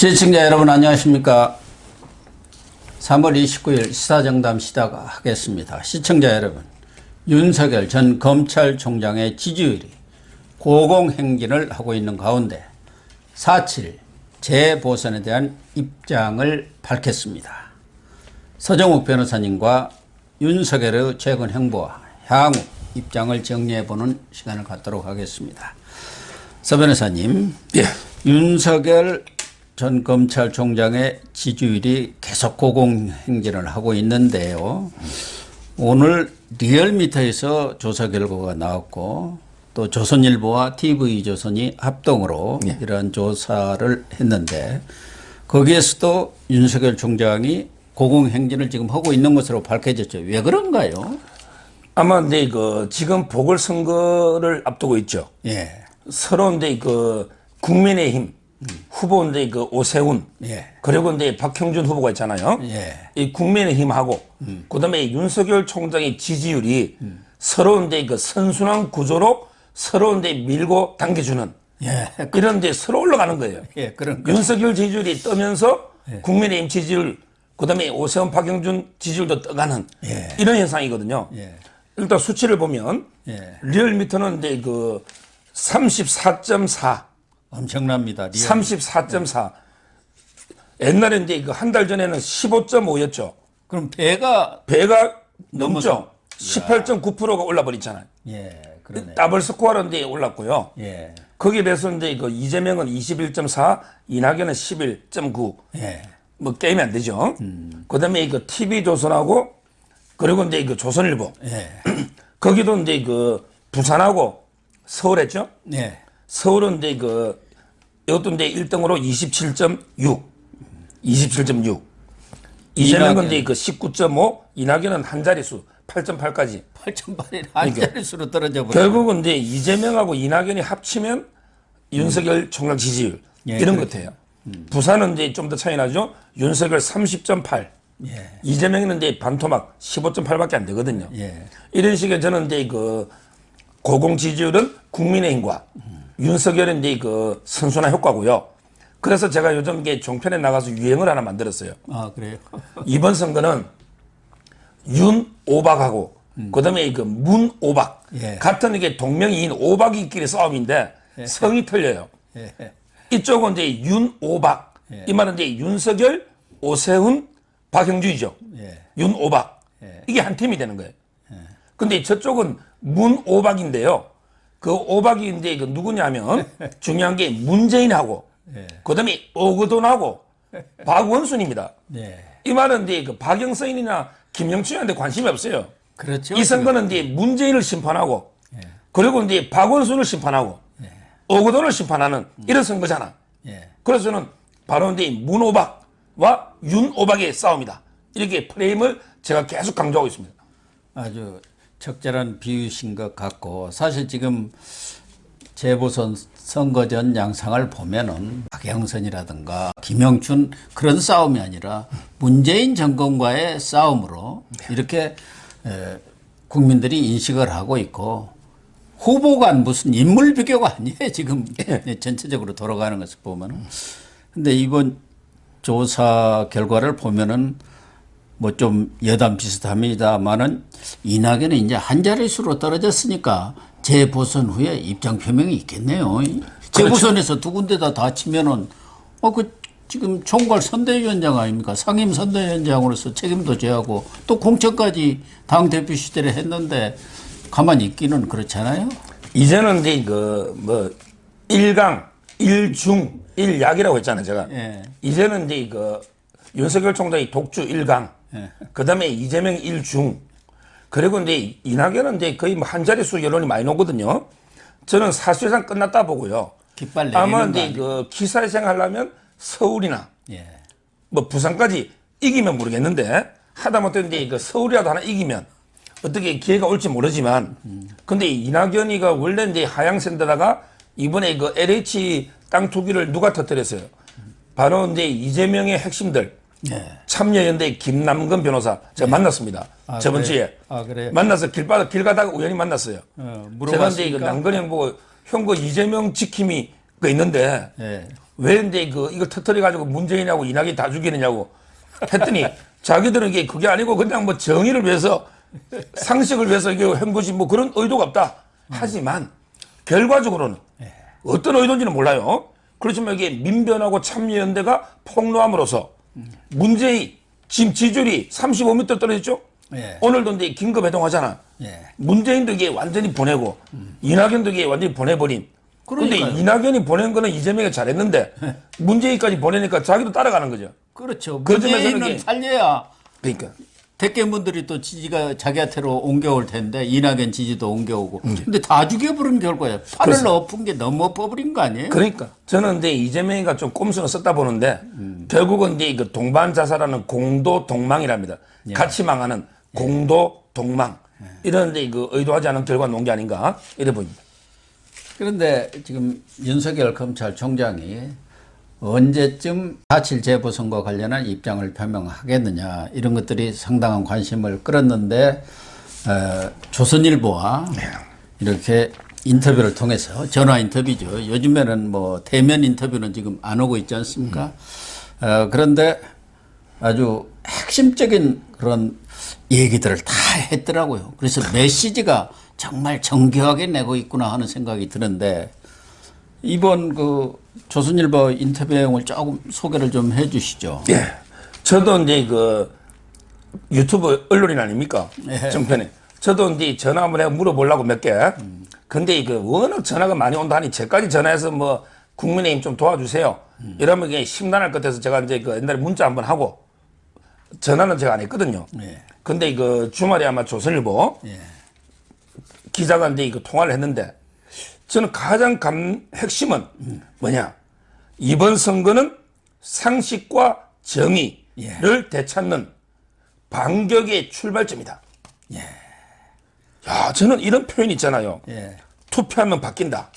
시청자 여러분 안녕하십니까. 3월 29일 시사정담 시작하겠습니다. 시청자 여러분, 윤석열 전 검찰총장의 지지율이 고공행진을 하고 있는 가운데 4.7 재보선에 대한 입장을 밝혔습니다. 서정욱 변호사님과 윤석열의 최근 행보와 향후 입장을 정리해보는 시간을 갖도록 하겠습니다. 서 변호사님, 예. 윤석열 전 검찰총장의 지지율이 계속 고공행진을 하고 있는데요. 오늘 리얼미터에서 조사 결과가 나왔고 또 조선일보와 TV조선이 합동으로 예. 이러한 조사를 했는데 거기에서도 윤석열 총장이 고공행진을 지금 하고 있는 것으로 밝혀졌죠. 왜 그런가요? 아마 근데 지금 보궐선거를 앞두고 있죠. 예. 서로 근데 국민의힘 후보인데 오세훈, 예. 그리고 근데 박형준 후보가 있잖아요. 예. 이 국민의힘하고 그다음에 윤석열 총장의 지지율이 서로 근데 선순환 구조로 서로 근데 밀고 당겨주는 예. 이런데 서로 올라가는 거예요. 예. 그런 거. 윤석열 지지율이 떠면서 국민의힘 지지율, 그다음에 오세훈, 박형준 지지율도 떠가는 예. 이런 현상이거든요. 예. 일단 수치를 보면 예. 리얼미터는 근데 34.4, 엄청납니다. 34.4. 옛날에 이제 한 달 전에는 15.5였죠. 그럼 배가 배가 넘죠. 18.9%가 올라버렸잖아요. 예. 그러네. 더블 스코어로 이제 올랐고요. 예. 거기에 비해서 이제 이재명은 21.4, 이낙연은 11.9. 예. 뭐 게임이 안 되죠. 그다음에 TV조선하고 그리고 이제 조선일보. 예. 거기도 이제 부산하고 서울했죠. 예. 서울은 이제 이것도 이제 1등으로 27.6. 27.6. 이재명은 이제 19.5, 이낙연은 한 자릿수 8.8까지. 8.8이 한 자릿수로 떨어져 버려. 결국은 이제 이재명하고 이낙연이 합치면 윤석열 총장 지지율 예, 이런 것 그렇죠. 같아요. 부산은 이제 좀 더 차이 나죠. 윤석열 30.8. 예. 이재명은 이제 반토막 15.8밖에 안 되거든요. 예. 이런 식의 저는 이제 고공 지지율은 국민의힘과 윤석열의 이제 선순환 효과고요. 그래서 제가 요즘 이게 종편에 나가서 유행을 하나 만들었어요. 아, 그래요? 이번 선거는 윤오박하고 그다음에 문오박 예. 같은 이게 동명이인 오박이끼리 싸움인데 성이 틀려요. 예. 이쪽은 이제 윤오박, 예. 이 말은 이제 윤석열, 오세훈, 박형준이죠. 예. 윤오박. 예. 이게 한 팀이 되는 거예요. 근데 저쪽은 문오박인데요. 그 오박이 이제 누구냐면 중요한 게 문재인하고 예. 그다음에 오거돈하고 박원순입니다. 예. 이 말은 이제 박영선이나 김영춘한테 관심이 없어요. 그렇죠. 이 선거는 이제 문재인을 심판하고 그리고 이제 박원순을 심판하고 오거돈을 심판하는 이런 선거잖아. 예. 그래서 저는 바로 이제 문오박과 윤오박의 싸움이다. 이렇게 프레임을 제가 계속 강조하고 있습니다. 아주 적절한 비유신 것 같고, 사실 지금 재보선 선거 전 양상을 보면은 박영선이라든가 김영춘 그런 싸움이 아니라 문재인 정권과의 싸움으로 이렇게 국민들이 인식을 하고 있고, 후보가 무슨 인물 비교가 아니에요. 지금 전체적으로 돌아가는 것을 보면은. 근데 이번 조사 결과를 보면은 뭐 좀 여담 비슷합니다만은 이낙연은 이제 한 자릿수로 떨어졌으니까 재보선 후에 입장 표명이 있겠네요. 재보선에서 두 군데다 다 치면은 지금 총괄 선대위원장 아닙니까? 상임 선대위원장으로서 책임도 져하고 또 공천까지 당 대표 시절에 했는데 가만히 있기는 그렇잖아요. 이제는 이제 일강, 일중, 일약이라고 했잖아요, 제가. 예. 이제는 이제 윤석열 총장이 독주 일강, 예. 그다음에 이재명 일중, 그리고 이제 이낙연은 이제 거의 한 자릿수 여론이 많이 나오거든요. 저는 사실상 끝났다 보고요. 깃발 아마 내리는 이제 기사회생 하려면 서울이나 예. 뭐 부산까지 이기면 모르겠는데 하다못해 이제 서울이라도 하나 이기면 어떻게 기회가 올지 모르지만 근데 이낙연이가 원래 이제 하향세인데다가 이번에 LH 땅 투기를 누가 터뜨렸어요? 바로 이제 이재명의 핵심들 예. 참여연대 김남근 변호사 제가 만났습니다. 저번 주에. 그래요? 만나서 길 가다가 우연히 만났어요. 제가 이제 물어봤으니까. 남근형 보고 형거 이재명 지킴이 있는데 예. 왜 근데 이걸 터뜨려가지고 문재인하고 이낙연이 다 죽이느냐고 했더니 자기들은 이게 그게 아니고 그냥 뭐 정의를 위해서 상식을 위해서 이게 한 것이 뭐 그런 의도가 없다. 하지만 결과적으로는 어떤 의도인지는 몰라요. 그렇지만 이게 민변하고 참여연대가 폭로함으로써 문재인 지금 지지율이 35m 떨어졌죠. 예. 오늘도 이제 긴급 회동하잖아. 예. 문재인도 이게 완전히 보내고 이낙연도 이게 완전히 보내버린. 그런데 그러니까요. 이낙연이 보낸 거는 이재명이 잘했는데 문재인까지 보내니까 자기도 따라가는 거죠. 그렇죠. 그 점에서는 문재인은 이게- 살려야 그러니까 대개분들이 또 지지가 자기한테로 옮겨올 텐데 이낙연 지지도 옮겨오고. 근데 다 죽여버린 결과예요. 팔을 엎은 게 너무 엎어버린 거 아니에요? 그러니까 저는 근데 이재명이가 좀 꼼수는 썼다 보는데 결국은 이제 그 동반 자살하는 공도 동망이랍니다. 같이 망하는 공도 동망 이런데 그 의도하지 않은 결과 놓은 게 아닌가 이래 보입니다. 그런데 지금 윤석열 검찰총장이 언제쯤 4.7 재보선과 관련한 입장을 표명하겠느냐 이런 것들이 상당한 관심을 끌었는데 조선일보와 이렇게 인터뷰를 통해서 전화 인터뷰죠. 요즘에는 뭐 대면 인터뷰는 지금 안 오고 있지 않습니까? 그런데 아주 핵심적인 그런 얘기들을 다 했더라고요. 그래서 메시지가 정말 정교하게 내고 있구나 하는 생각이 드는데 이번 그 조선일보 인터뷰 내용을 조금 소개를 좀 해 주시죠. 예. 저도 이제 그 유튜브 언론인 아닙니까? 예. 정편에. 저도 이제 전화 한번 내가 물어보려고 몇 개. 근데 그 워낙 전화가 많이 온다 하니 제까지 전화해서 뭐 국민의힘 좀 도와주세요. 이러면 이게 심란할 것 같아서 제가 이제 그 옛날에 문자 한번 하고 전화는 제가 안 했거든요. 예. 근데 그 주말에 아마 조선일보 예. 기자가 이제 그 통화를 했는데 저는 가장 핵심은 뭐냐. 이번 선거는 상식과 정의를 되찾는 반격의 출발점이다. 야, 저는 이런 표현 있잖아요. 예. 투표하면 바뀐다.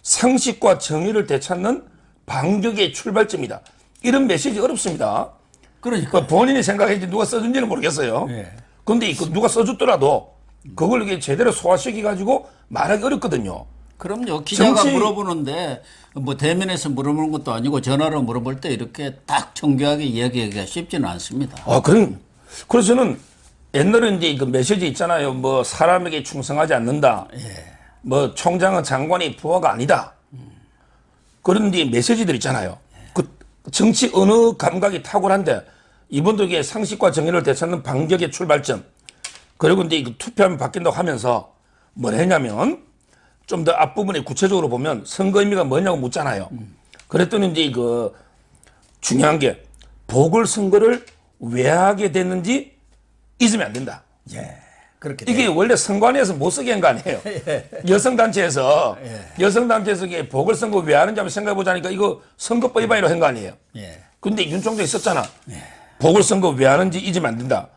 상식과 정의를 되찾는 반격의 출발점이다. 이런 메시지 어렵습니다. 그러니까 본인이 생각했지 누가 써준지는 모르겠어요. 예. 그런데 누가 써줬더라도 그걸 이게 제대로 소화시켜 가지고 말하기 어렵거든요. 그럼요. 기자가 정치- 물어보는데 뭐 대면에서 물어보는 것도 아니고 전화로 물어볼 때 이렇게 딱 정교하게 이야기하기가 쉽지는 않습니다. 그래서 저는 옛날에 이제 그 메시지 있잖아요. 뭐 사람에게 충성하지 않는다. 뭐 총장은 장관이 부하가 아니다. 그런 뒤에 메시지들 있잖아요. 그 정치 어느 감각이 탁월한데 이번도 이게 상식과 정의를 되찾는 반격의 출발점. 그리고 이제 그 투표하면 바뀐다고 하면서 뭘 했냐면 좀 더 앞부분에 구체적으로 보면 선거 의미가 뭐냐고 묻잖아요. 그랬더니 이제 그 중요한 게 보궐선거를 왜 하게 됐는지 잊으면 안 된다. 예. 그렇게 이게 원래 선관위에서 못 쓰게 한 거 아니에요. 여성단체에서 이게 보궐선거 왜 하는지 한번 생각해 보자니까 이거 선거법 위반으로 한 거 아니에요. 예. 근데 윤 총장이 썼잖아. 보궐선거 왜 하는지 잊으면 안 된다.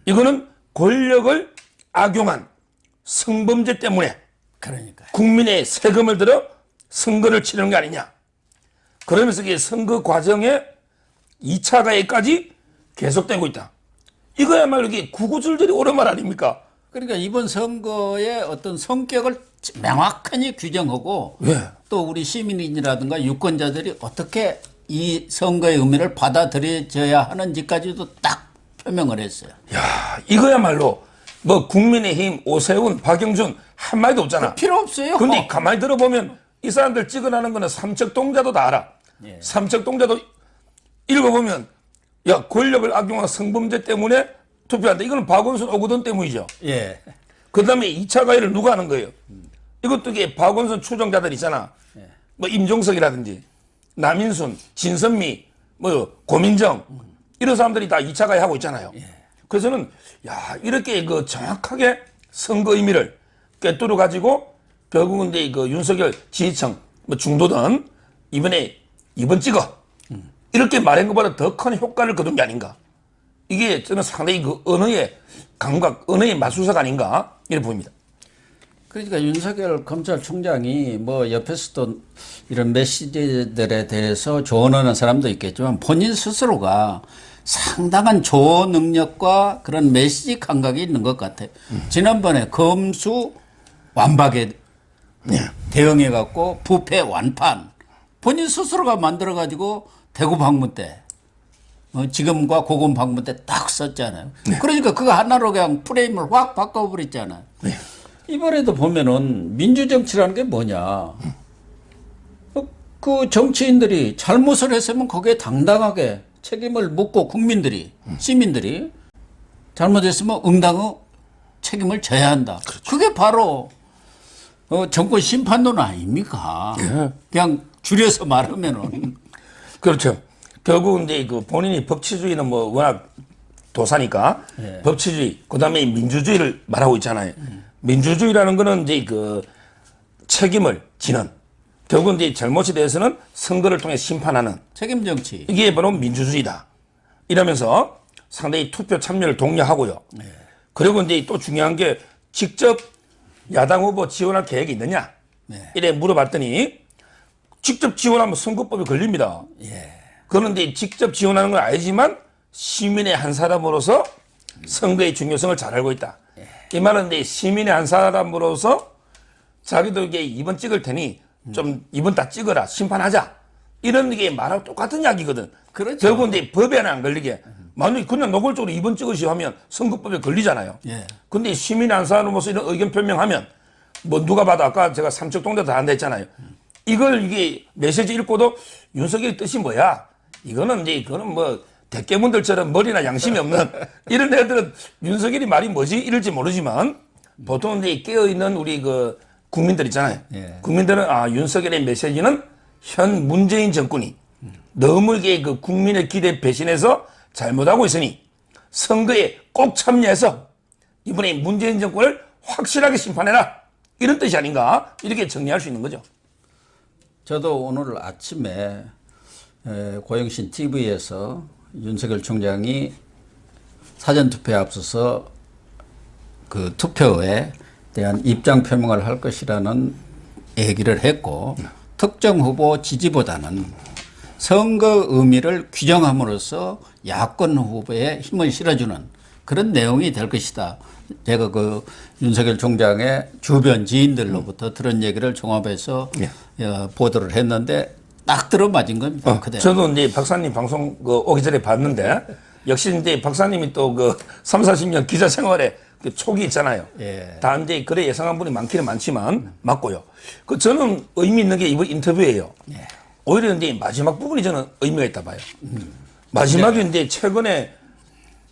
이거는 권력을 악용한 성범죄 때문에 그러니까 국민의 세금을 들어 선거를 치르는 게 아니냐. 그러면서 이게 선거 과정에 2차 가해까지 계속되고 있다. 이거야말로 이게 구구절절이 옳은 말 아닙니까? 그러니까 이번 선거의 어떤 성격을 명확하게 규정하고 예. 또 우리 시민이라든가 유권자들이 어떻게 이 선거의 의미를 받아들여져야 하는지까지도 딱 표명을 했어요. 야, 이거야말로 뭐 국민의힘, 오세훈, 박영준 한마디도 없잖아. 필요 없어요. 근데 가만히 들어보면 이 사람들 찍어나는 거는 삼척동자도 다 알아. 예. 삼척동자도 읽어보면 야, 권력을 악용한 성범죄 때문에 투표한다. 이거는 박원순, 오거돈 때문이죠. 예. 그 다음에 2차 가해를 누가 하는 거예요? 이것도 이게 박원순 추종자들 있잖아. 뭐 임종석이라든지 남인순, 진선미, 뭐 고민정 이런 사람들이 다 2차 가해 하고 있잖아요. 그래서는 야, 이렇게 그 정확하게 선거 의미를 꿰뚫어 가지고 결국은 이제 그 윤석열 지지층 뭐 중도든 이번 찍어 이렇게 말한 것보다 더 큰 효과를 거둔 게 아닌가. 이게 저는 상당히 그 언어의 감각, 언어의 마술사가 아닌가 이렇게 보입니다. 그러니까 윤석열 검찰총장이 뭐 옆에서도 이런 메시지들에 대해서 조언하는 사람도 있겠지만 본인 스스로가 상당한 조어 능력과 그런 메시지 감각이 있는 것 같아요. 지난번에 검수 완박에 대응해 갖고 부패 완판 본인 스스로가 만들어가지고 대구 방문 때 지금과 고금 방문 때 딱 썼잖아요. 네. 그러니까 그거 하나로 그냥 프레임을 확 바꿔버렸잖아요. 네. 이번에도 보면은 민주정치라는 게 뭐냐. 그 정치인들이 잘못을 했으면 거기에 당당하게 책임을 묻고 국민들이, 시민들이 잘못했으면 응당의 책임을 져야 한다. 그렇죠. 그게 바로 정권 심판론 아닙니까? 예. 그냥 줄여서 말하면은. 그렇죠. 결국 이제 그 본인이 법치주의는 뭐 워낙 도사니까 예. 법치주의, 그 다음에 민주주의를 말하고 있잖아요. 민주주의라는 거는 이제 그 책임을 지는, 결국 이제 잘못에 대해서는 선거를 통해 심판하는, 책임 정치. 이게 바로 민주주의다. 이러면서 상당히 투표 참여를 독려하고요. 그리고 이제 또 중요한 게 직접 야당 후보 지원할 계획이 있느냐? 네. 이래 물어봤더니 직접 지원하면 선거법에 걸립니다. 예. 그런데 직접 지원하는 건 알지만 시민의 한 사람으로서 선거의 중요성을 잘 알고 있다. 이 말은 이제 시민의 한 사람으로서 자기도 이게 이번 찍을 테니 좀 이번 다 찍어라, 심판하자. 이런 게 말하고 똑같은 이야기거든. 그렇죠. 결국 이제 법에는 안 걸리게. 만약에 그냥 노골적으로 이번 찍으시오 하면 선거법에 걸리잖아요. 예. 근데 시민 한 사람으로서 이런 의견 표명하면 뭐 누가 봐도 아까 제가 삼척동대 다 한다 했잖아요. 이걸 이게 메시지 읽고도 윤석열의 뜻이 뭐야? 이거는 이제 그거는 뭐 대깨문들처럼 머리나 양심이 없는 이런 애들은 윤석열이 말이 뭐지 이럴지 모르지만 보통 이제 깨어있는 우리 그 국민들 있잖아요. 예. 국민들은 아 윤석열의 메시지는 현 문재인 정권이 너무 이게 그 국민의 기대 배신해서 잘못하고 있으니 선거에 꼭 참여해서 이번에 문재인 정권을 확실하게 심판해라 이런 뜻이 아닌가 이렇게 정리할 수 있는 거죠. 저도 오늘 아침에 고영신 TV에서 윤석열 총장이 사전투표에 앞서서 그 투표에 대한 입장 표명을 할 것이라는 얘기를 했고 특정 후보 지지보다는 선거 의미를 규정함으로써 야권 후보에 힘을 실어주는 그런 내용이 될 것이다. 제가 그 윤석열 총장의 주변 지인들로부터 들은 얘기를 종합해서 보도를 했는데 딱 들어맞은 겁니다. 그대로. 저도 이제 박사님 방송 오기 전에 봤는데 역시 이제 박사님이 또 그 3, 40년 기자 생활에 그 촉이 있잖아요. 예. 다 이제 그래 예상한 분이 많기는 많지만 맞고요. 그 저는 의미 있는 게 이번 인터뷰예요. 예. 오히려 이제 마지막 부분이 저는 의미가 있다 봐요. 마지막에 이제 최근에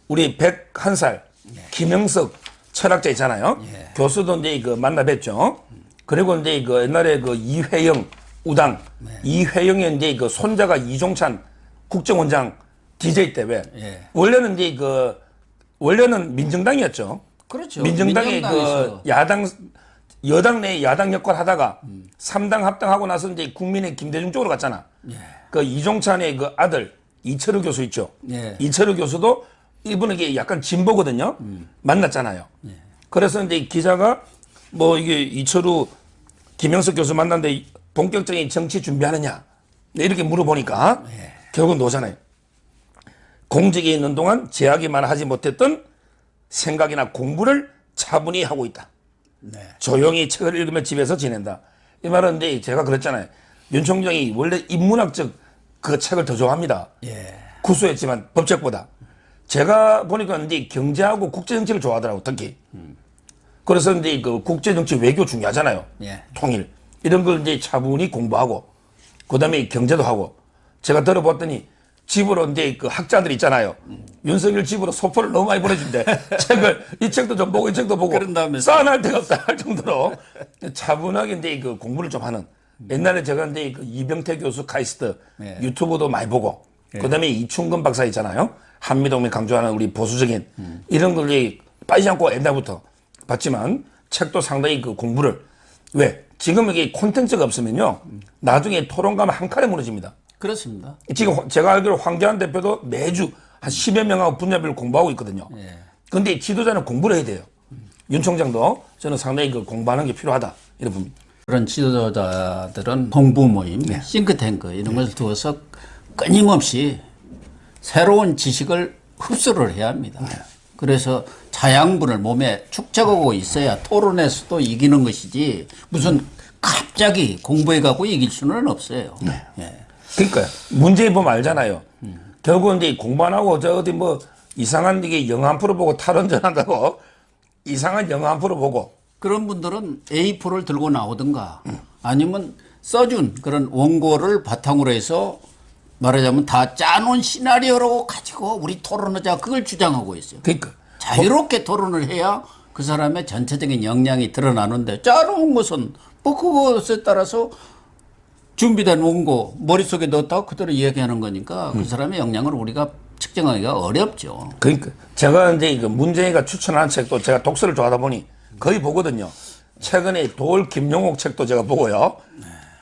우리 101살 김영석 철학자 있잖아요. 예. 교수도 이제 그 만나 뵀죠. 그리고 이제 그 옛날에 그 이회영 우당 이회영의 이제 그 손자가 이종찬 국정원장 DJ 때문에 원래는 이제 그 원래는 민정당이었죠. 그렇죠. 민정당의 그 민정당에서. 여당 내 야당 역할 하다가 3당 합당하고 나서 이제 국민의 김대중 쪽으로 갔잖아. 그 이종찬의 그 아들 이철우 교수 있죠. 이철우 교수도 이분에게 약간 진보거든요. 만났잖아요. 그래서 이제 기자가 뭐 이게 이철우 김영석 교수 만났는데 본격적인 정치 준비하느냐 이렇게 물어보니까 결국은 노잖아요. 공직에 있는 동안 제약이만 하지 못했던 생각이나 공부를 차분히 하고 있다. 조용히 책을 읽으며 집에서 지낸다. 이 말은 이제 제가 그랬잖아요. 윤 총장이 원래 인문학적 그 책을 더 좋아합니다. 구수했지만 법책보다. 제가 보니까 이제 경제하고 국제정치를 좋아하더라고 특히. 그래서 이제 그 국제정치 외교 중요하잖아요. 통일. 이런 걸 이제 차분히 공부하고, 그 다음에 경제도 하고, 제가 들어봤더니 집으로 이제 그 학자들 있잖아요. 윤석열 집으로 소포를 너무 많이 보내준대. 책을, 이 책도 좀 보고, 이 책도 보고. 그런 다음에 쌓아놓을 데가 없다 할 정도로 차분하게 이제 그 공부를 좀 하는. 옛날에 제가 이제 그 이병태 교수 카이스트 유튜브도 많이 보고, 그 다음에 이충근 박사 있잖아요. 한미동맹 강조하는 우리 보수적인 이런 걸 이제 빠지지 않고 옛날부터 봤지만 책도 상당히 그 공부를 왜? 지금 이게 콘텐츠가 없으면요. 나중에 토론 가면 한 칸에 무너집니다. 그렇습니다. 지금 제가 알기로 황교안 대표도 매주 한 10여 명하고 분야별로 공부하고 있거든요. 근데 지도자는 공부를 해야 돼요. 윤 총장도 저는 상당히 그 공부하는 게 필요하다. 이런 봅니다. 그런 지도자들은 홍보 모임, 싱크탱크 이런 것을 두어서 끊임없이 새로운 지식을 흡수를 해야 합니다. 그래서 자양분을 몸에 축적하고 있어야 토론에서도 이기는 것이지 무슨 갑자기 공부해갖고 이길 수는 없어요. 예. 그러니까 문제 보면 알잖아요. 결국은 이제 공부 안 하고 저 어디 뭐 이상한 이게 영어 한 프로 보고 탈원전한다고 이상한 영어 한 프로 보고 그런 분들은 A4를 들고 나오든가 아니면 써준 그런 원고를 바탕으로 해서 말하자면 다 짜놓은 시나리오라고 가지고 우리 토론하자 그걸 주장하고 있어요. 그러니까 자유롭게 토론을 해야 그 사람의 전체적인 역량이 드러나는데 짜놓은 것은 뭐 그것에 따라서 준비된 원고 머릿속에 넣었다가 그대로 이야기하는 거니까 그 사람의 역량을 우리가 측정하기가 어렵죠. 그러니까 제가 이제 그 문재인이가 추천한 책도 제가 독서를 좋아하다 보니 거의 보거든요. 최근에 돌 김용옥 책도 제가 보고요.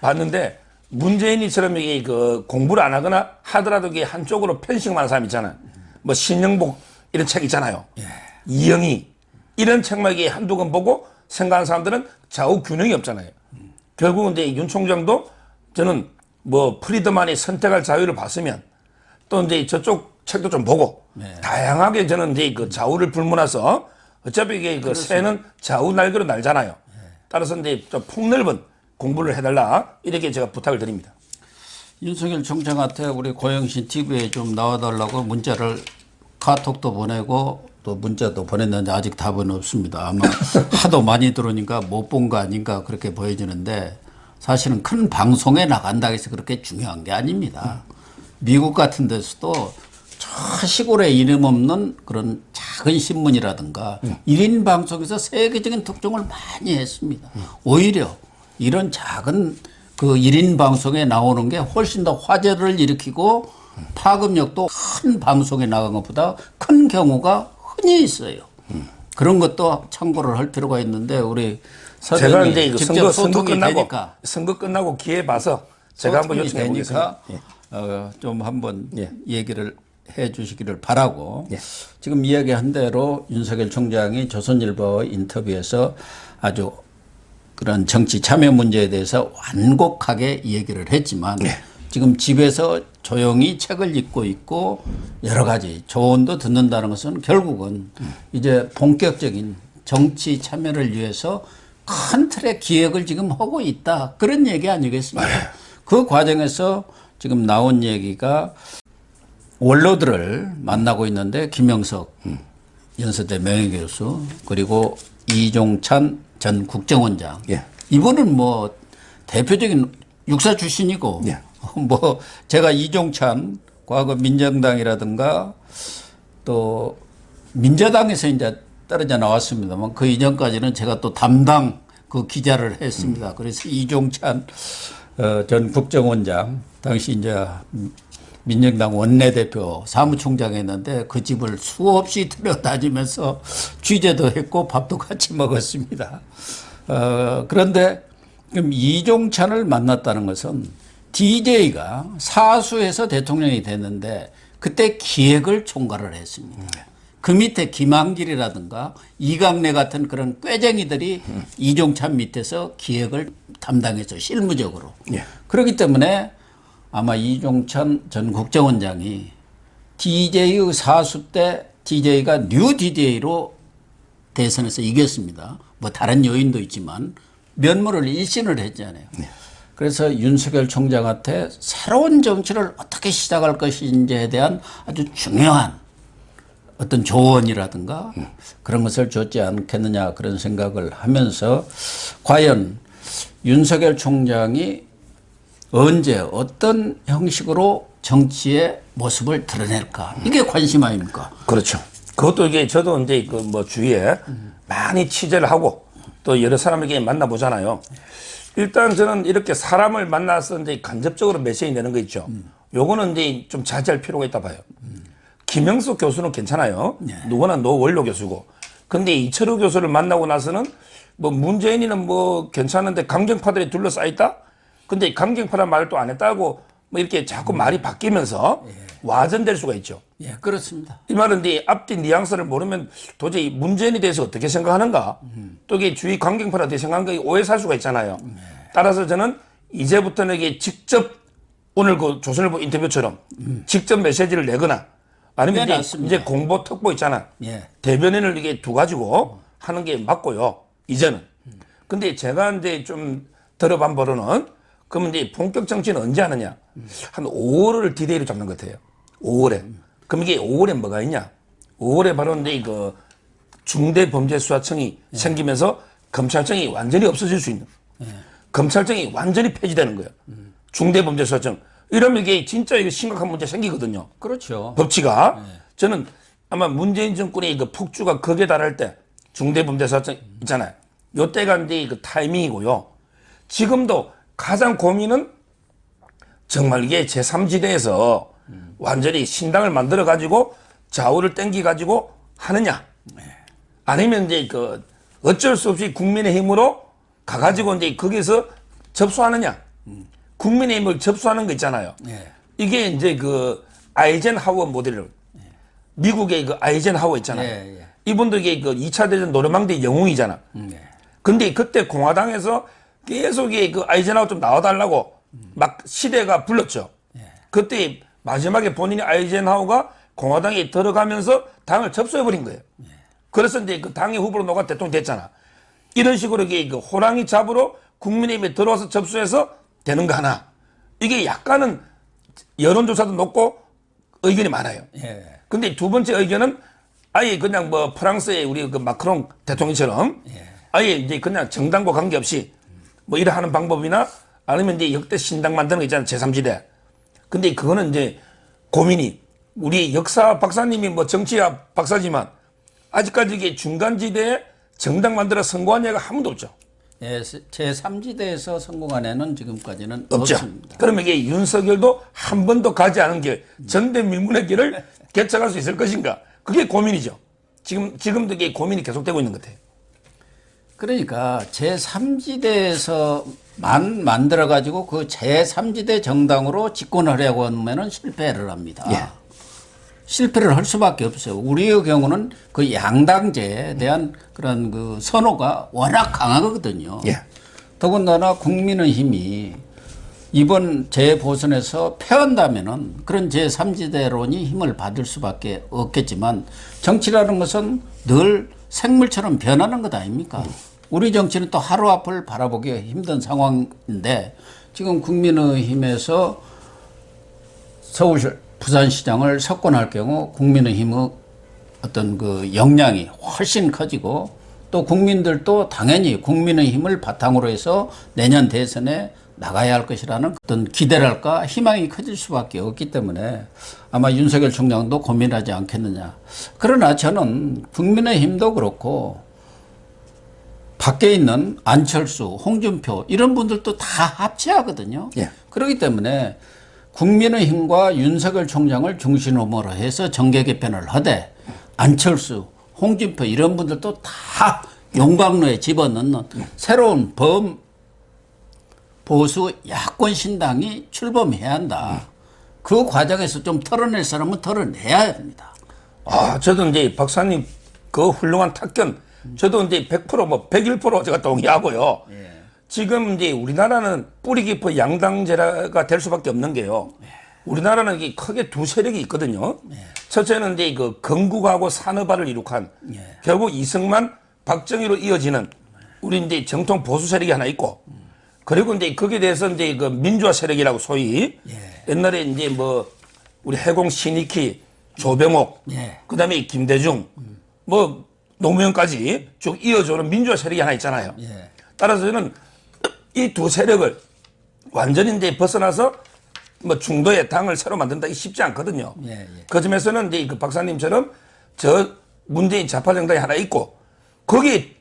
봤는데 문재인이처럼 이게 그 공부를 안 하거나 하더라도 이게 한쪽으로 편식만 사람 있잖아요. 뭐 신영복 이런 책 있잖아요. 이영희 이런 책만 이게 한두 권 보고 생각하는 사람들은 좌우 균형이 없잖아요. 결국은 이제 윤 총장도 저는 뭐 프리드만이 선택할 자유를 봤으면 또 이제 저쪽 책도 좀 보고 다양하게 저는 이제 그 좌우를 불문해서 어차피 이게 그 새는 좌우 날개로 날잖아요. 따라서 이제 좀 폭넓은 공부를 해달라 이렇게 제가 부탁을 드립니다. 윤석열 총장한테 우리 고영신 TV에 좀 나와달라고 문자를 카톡도 보내고 또 문자도 보냈는데 아직 답은 없습니다. 아마 하도 많이 들어오니까 못 본 거 아닌가 그렇게 보여지는데 사실은 큰 방송에 나간다고 해서 그렇게 중요한 게 아닙니다. 미국 같은 데서도 저 시골에 이름 없는 그런 작은 신문이라든가 1인 방송에서 세계적인 특종을 많이 했습니다. 오히려 이런 작은 그 1인 방송에 나오는 게 훨씬 더 화제를 일으키고 파급력도 큰 방송에 나간 것보다 큰 경우가 흔히 있어요. 그런 것도 참고를 할 필요가 있는데 우리 제가 이제 이거 직접 선거 끝나고 기회 봐서 제가 한번 요청해 보겠습니다. 좀 한번 얘기를 해 주시기를 바라고 지금 이야기한 대로 윤석열 총장이 조선일보 인터뷰에서 아주 그런 정치 참여 문제에 대해서 완곡하게 얘기를 했지만 지금 집에서 조용히 책을 읽고 있고 여러 가지 조언도 듣는다는 것은 결국은 이제 본격적인 정치 참여를 위해서 큰 틀의 기획을 지금 하고 있다. 그런 얘기 아니겠습니까? 그 과정에서 지금 나온 얘기가 원로들을 만나고 있는데 김영석 연세대 명예교수 그리고 이종찬 전 국정원장 이분은 뭐 대표적인 육사 출신이고 뭐 제가 이종찬 과거 민정당이라든가 또 민자당에서 이제 떨어져 나왔습니다만 그 이전까지는 제가 또 담당 그 기자를 했습니다. 그래서 이종찬 전 국정원장 당시 이제 민정당 원내대표 사무총장 했는데 그 집을 수없이 들여다니면서 취재도 했고 밥도 같이 먹었습니다. 그런데 그럼 이종찬을 만났다는 것은 DJ가 사수해서 대통령이 됐는데 그때 기획을 총괄을 했습니다. 그 밑에 김한길이라든가 이강래 같은 그런 꾀쟁이들이 이종찬 밑에서 기획을 담당해서 실무적으로. 그렇기 때문에 아마 이종찬 전 국정원장이 DJ의 사수 때 DJ가 뉴 DJ로 대선에서 이겼습니다. 뭐 다른 요인도 있지만 면모를 일신을 했잖아요. 그래서 윤석열 총장한테 새로운 정치를 어떻게 시작할 것인지에 대한 아주 중요한 어떤 조언이라든가 그런 것을 줬지 않겠느냐 그런 생각을 하면서 과연 윤석열 총장이 언제 어떤 형식으로 정치의 모습을 드러낼까 이게 관심 아닙니까? 그렇죠. 그것도 이게 저도 이제 그 뭐 주위에 많이 취재를 하고 또 여러 사람에게 만나보잖아요. 일단 저는 이렇게 사람을 만나서 이제 간접적으로 메시지 내는 거 있죠. 요거는 이제 좀 자제할 필요가 있다 봐요. 김영석 교수는 괜찮아요. 누구나 노원로 교수고. 근데 이철우 교수를 만나고 나서는 뭐 문재인이는 뭐 괜찮은데 강경파들이 둘러싸여 있다? 근데 강경파란 말을 또 안 했다고 뭐 이렇게 자꾸 말이 바뀌면서 와전될 수가 있죠. 예, 그렇습니다. 이 말은 네 앞뒤 뉘앙스를 모르면 도저히 문재인에 대해서 어떻게 생각하는가 또 이게 주위 강경파를 어떻게 생각하는가 오해 살 수가 있잖아요. 따라서 저는 이제부터는 이게 직접 오늘 그 조선일보 인터뷰처럼 직접 메시지를 내거나 아니면 이제 공보 특보 있잖아. 대변인을 이게 두 가지고 하는 게 맞고요. 이제는. 근데 제가 이제 좀 들어본 바로는 그러면 이제 본격 정치는 언제 하느냐? 한 5월을 디데이로 잡는 것 같아요. 5월에. 그럼 이게 5월에 뭐가 있냐? 5월에 바로 이제 그 중대범죄수사청이 생기면서 검찰청이 완전히 없어질 수 있는. 검찰청이 완전히 폐지되는 거예요. 중대범죄수사청. 이러면 이게 진짜 이거 심각한 문제 생기거든요. 그렇죠. 법치가. 저는 아마 문재인 정권의 그 폭주가 극에 달할 때 중대범죄수사청 있잖아요. 요때가 이제 그 타이밍이고요. 지금도 가장 고민은 정말 이게 제3지대에서 완전히 신당을 만들어 가지고 좌우를 땡기 가지고 하느냐. 아니면 이제 그 어쩔 수 없이 국민의힘으로 가가지고 이제 거기서 접수하느냐. 국민의힘을 접수하는 거 있잖아요. 이게 이제 그 아이젠하워 모델을 미국의 그 아이젠하워 있잖아요. 이분도 이게 그 2차 대전 노르망디 영웅이잖아. 근데 그때 공화당에서 계속 그 아이젠하워 좀 나와달라고 막 시대가 불렀죠. 그때 마지막에 본인이 아이젠하워가 공화당에 들어가면서 당을 접수해버린 거예요. 그래서 이제 그 당의 후보로 녹아 대통령 됐잖아. 이런 식으로 이게 그 호랑이 잡으러 국민의힘에 들어와서 접수해서 되는 거 하나. 이게 약간은 여론조사도 높고 의견이 많아요. 근데 두 번째 의견은 아예 그냥 뭐 프랑스의 우리 그 마크롱 대통령처럼 아예 이제 그냥 정당과 관계없이 뭐 이래 하는 방법이나 아니면 이제 역대 신당 만드는 거 있잖아요. 제3지대. 근데 그거는 이제 고민이 우리 역사 박사님이 뭐 정치학 박사지만 아직까지 이게 중간지대에 정당 만들어 성공한 예가 한 번도 없죠. 예, 제3지대에서 성공한 애는 지금까지는 없죠. 없습니다. 그러면 이게 윤석열도 한 번도 가지 않은 길, 전대밀문의 길을 개척할 수 있을 것인가? 그게 고민이죠. 지금도 이게 고민이 계속되고 있는 것 같아요. 그러니까 제3지대에서만 만들어가지고 그 제3지대 정당으로 집권하려고 하면은 실패를 합니다. 실패를 할 수밖에 없어요. 우리의 경우는 그 양당제에 대한 그런 그 선호가 워낙 강하거든요. 더군다나 국민의힘이 이번 재보선에서 패한다면은 그런 제3지대론이 힘을 받을 수밖에 없겠지만 정치라는 것은 늘 생물처럼 변하는 것 아닙니까? 우리 정치는 또 하루 앞을 바라보기 힘든 상황인데 지금 국민의힘에서 부산시장을 석권할 경우 국민의힘의 어떤 그 역량이 훨씬 커지고 또 국민들도 당연히 국민의힘을 바탕으로 해서 내년 대선에 나가야 할 것이라는 어떤 기대랄까 희망이 커질 수밖에 없기 때문에 아마 윤석열 총장도 고민하지 않겠느냐. 그러나 저는 국민의힘도 그렇고 밖에 있는 안철수, 홍준표 이런 분들도 다 합치하거든요. 그렇기 때문에 국민의힘과 윤석열 총장을 중심으로 해서 정계 개편을 하되 안철수, 홍준표 이런 분들도 다 용광로에 집어넣는 새로운 보수 야권 신당이 출범해야 한다. 그 과정에서 좀 털어낼 사람은 털어내야 합니다. 저도 이제 박사님 그 훌륭한 탁견 저도 이제 100% 101% 제가 동의하고요. 지금 이제 우리나라는 뿌리 깊은 양당제가 될 수밖에 없는 게요. 우리나라는 이게 크게 두 세력이 있거든요. 첫째는 이제 그 건국하고 산업화를 이룩한 결국 이승만, 박정희로 이어지는 우리 이제 정통 보수 세력이 하나 있고 그리고 이제 거기에 대해서 이제 그 민주화 세력이라고 소위 옛날에 이제 뭐 우리 해공 신익희, 조병옥, 그다음에 김대중, 뭐 노무현까지 쭉 이어져오는 민주화 세력이 하나 있잖아요. 따라서 저는 이 두 세력을 완전히 이제 벗어나서 뭐 중도의 당을 새로 만든다 쉽지 않거든요. 그 점에서는 이제 그 박사님처럼 저 문재인 좌파 정당이 하나 있고 거기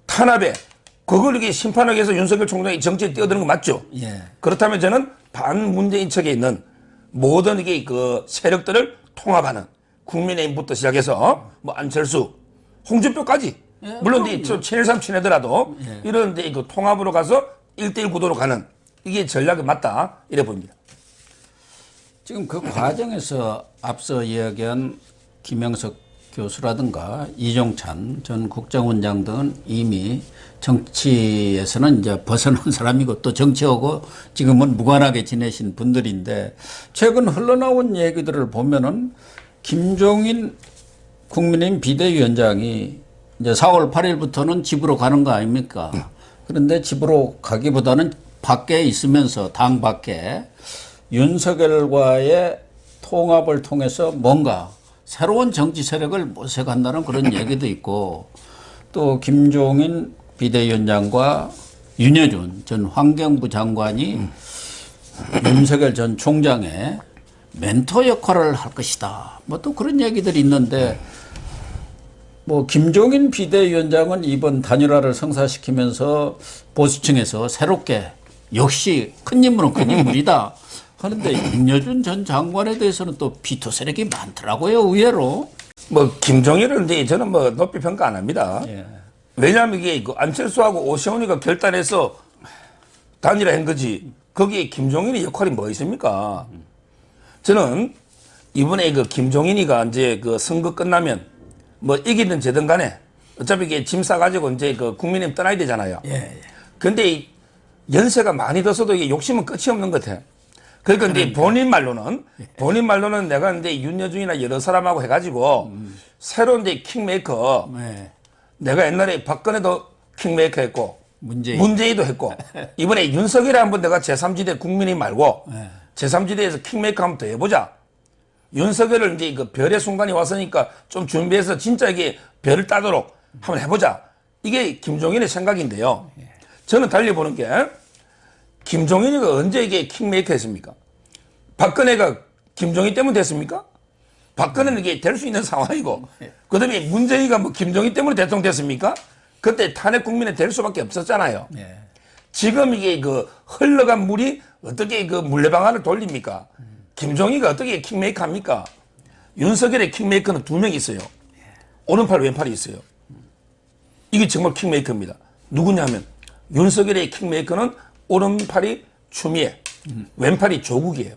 탄압에 그걸 이렇게 심판하기 위해서 윤석열 총장이 정치에 뛰어드는 거 맞죠? 그렇다면 저는 반 문재인 측에 있는 모든 이게 그 세력들을 통합하는 국민의힘부터 시작해서 뭐 안철수, 홍준표까지 물론 이제 친일삼 친하더라도 이런 이제 그 통합으로 가서 1대1 구도로 가는 이게 전략이 맞다 이래 봅니다. 지금 그 과정에서 앞서 이야기한 김영석 교수라든가 이종찬 전 국정원장 등은 이미 정치에서는 이제 벗어난 사람이고 또 정치하고 지금은 무관하게 지내신 분들인데 최근 흘러나온 얘기들을 보면은 김종인 국민의힘 비대위원장이 이제 4월 8일부터는 집으로 가는 거 아닙니까? 그런데 집으로 가기보다는 밖에 있으면서 당 밖에 윤석열과의 통합을 통해서 뭔가 새로운 정치 세력을 모색한다는 그런 얘기도 있고 또 김종인 비대위원장과 윤여준 전 환경부 장관이 윤석열 전 총장의 멘토 역할을 할 것이다. 뭐 또 그런 얘기들이 있는데 뭐 김종인 비대위원장은 이번 단일화를 성사시키면서 보수층에서 새롭게 역시 큰 인물은 큰 인물이다. 하는데 윤여준 전 장관에 대해서는 또 비토 세력이 많더라고요. 의외로. 뭐 김종인은 이제 저는 뭐 높이 평가 안 합니다. 예. 왜냐하면 이게 그 안철수하고 오세훈이가 결단해서 단일화한 거지. 거기에 김종인의 역할이 뭐 있습니까? 저는 이번에 그 김종인이가 이제 그 선거 끝나면 뭐 이기든 지든 간에 어차피 이게 짐 싸가지고 이제 그 국민의힘 떠나야 되잖아요. 예. 근데 이 연세가 많이 들어서도 이게 욕심은 끝이 없는 것 같아. 그러니까 이제 본인 말로는 내가 이제 윤여준이나 여러 사람하고 해가지고 새로운 이제 킹메이커 네. 내가 옛날에 박근혜도 킹메이커 했고 문재인. 도 했고 이번에 윤석열에 한번 내가 제3지대 국민이 말고 네. 제3지대에서 킹메이커 한번 더 해보자. 윤석열을 이제 그 별의 순간이 왔으니까 좀 준비해서 진짜 이게 별을 따도록 한번 해보자. 이게 김종인의 생각인데요. 저는 달리 보는 게 김종인이가 언제 이게 킹메이커 했습니까? 박근혜가 김종인 때문에 됐습니까? 박근혜는 이게 될 수 있는 상황이고, 그 다음에 문재인이가 뭐 김종인 때문에 대통령 됐습니까? 그때 탄핵 국민에 될 수밖에 없었잖아요. 예. 지금 이게 그 흘러간 물이 어떻게 그 물레방아를 돌립니까? 김종인이가 어떻게 킹메이커 합니까? 윤석열의 킹메이커는 2명 있어요. 오른팔, 왼팔이 있어요. 이게 정말 킹메이커입니다. 누구냐면 윤석열의 킹메이커는 오른팔이 추미애, 왼팔이 조국이에요.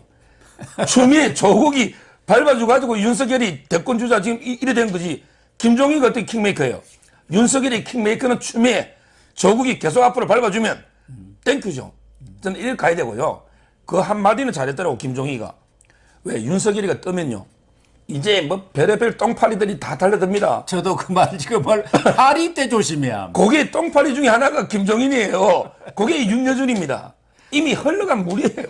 추미애, 조국이 밟아줘가지고 윤석열이 대권주자 지금 이래 된 거지. 김종인이 어떻게 킹메이커예요? 윤석열의 킹메이커는 추미애, 조국이 계속 앞으로 밟아주면 땡큐죠. 저는 이렇게 가야 되고요. 그 한마디는 잘했더라고, 김종인이가. 왜? 윤석열이가 뜨면요. 이제 뭐 별의별 똥파리들이 다 달려듭니다. 저도 그 말 지금 파리 때 조심해야 합니다. 거기에 똥파리 중에 하나가 김종인이에요. 그게 윤여준입니다. 이미 흘러간 물이에요.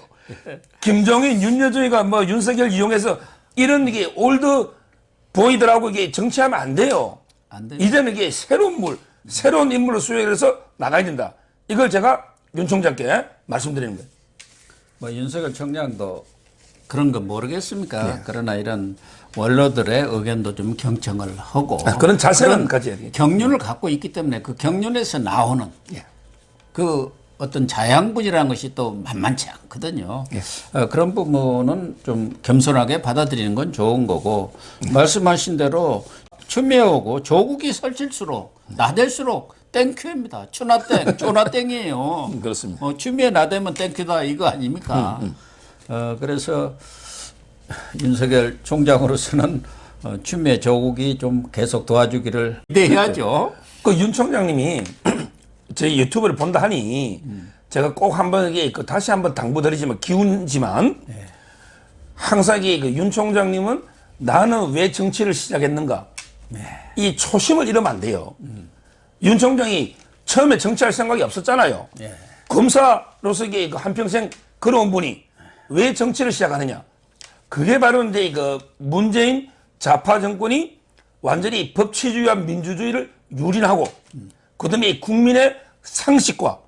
김종인, 윤여준이가 뭐 윤석열 이용해서 이런 이게 올드 보이들하고 이게 정치하면 안 돼요. 안 돼요. 이제는 이게 새로운 물, 새로운 인물을 수용해서 나가야 된다. 이걸 제가 윤 총장께 말씀드리는 거예요. 뭐 윤석열 총장도 그런 거 모르겠습니까? 그러나 이런 원로들의 의견도 좀 경청을 하고 그런 자세는 가져야 돼요. 경륜을 갖고 있기 때문에 그 경륜에서 나오는 그 어떤 자양분이라는 것이 또 만만치 않거든요. 그런 부분은 좀 겸손하게 받아들이는 건 좋은 거고 말씀하신 대로 추미애하고 조국이 설칠수록 나댈수록 땡큐입니다. 추나땡, 쪼나땡이에요. 그렇습니다. 추미애 나대면 땡큐다 이거 아닙니까? 그래서 윤석열 총장으로서는 추미애 조국이 좀 계속 도와주기를 기대해야죠. 그 윤 총장님이 저희 유튜브를 본다 하니 제가 꼭 한번 이게 다시 한번 당부드리지만 기운지만 항상 이윤 총장님은 나는 왜 정치를 시작했는가 이 초심을 잃으면 안 돼요. 윤 총장이 처음에 정치할 생각이 없었잖아요. 검사로서 이게 한평생 걸어온 분이 왜 정치를 시작하느냐? 그게 바로 이제 문재인 좌파 정권이 완전히 법치주의와 민주주의를 유린하고 그다음에 국민의 상식과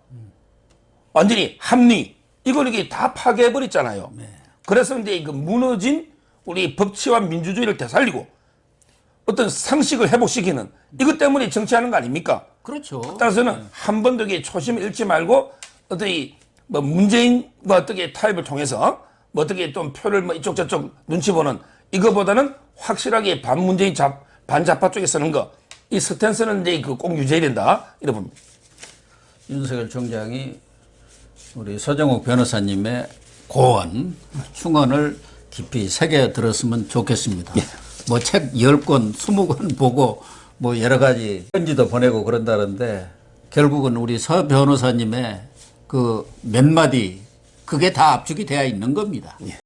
완전히 합리 이걸 이게 다 파괴해버렸잖아요. 그래서 이제 무너진 우리 법치와 민주주의를 되살리고 어떤 상식을 회복시키는 이것 때문에 정치하는 거 아닙니까? 그렇죠. 따라서는 한 번도 초심을 잃지 말고 어떻게 뭐 문재인과 어떻게 타협을 통해서 뭐 어떻게 좀 표를 뭐 이쪽 저쪽 눈치 보는 이거보다는 확실하게 반문재인 반자파 쪽에 서는 거 이 스탠스는 이제 꼭 유지해야 된다 이래 봅니다. 윤석열 총장이 우리 서정욱 변호사님의 고언, 충언을 깊이 새겨 들었으면 좋겠습니다. 뭐 책 10권, 20권 보고 뭐 여러 가지 편지도 보내고 그런다는데 결국은 우리 서 변호사님의 그 몇 마디 그게 다 압축이 되어 있는 겁니다.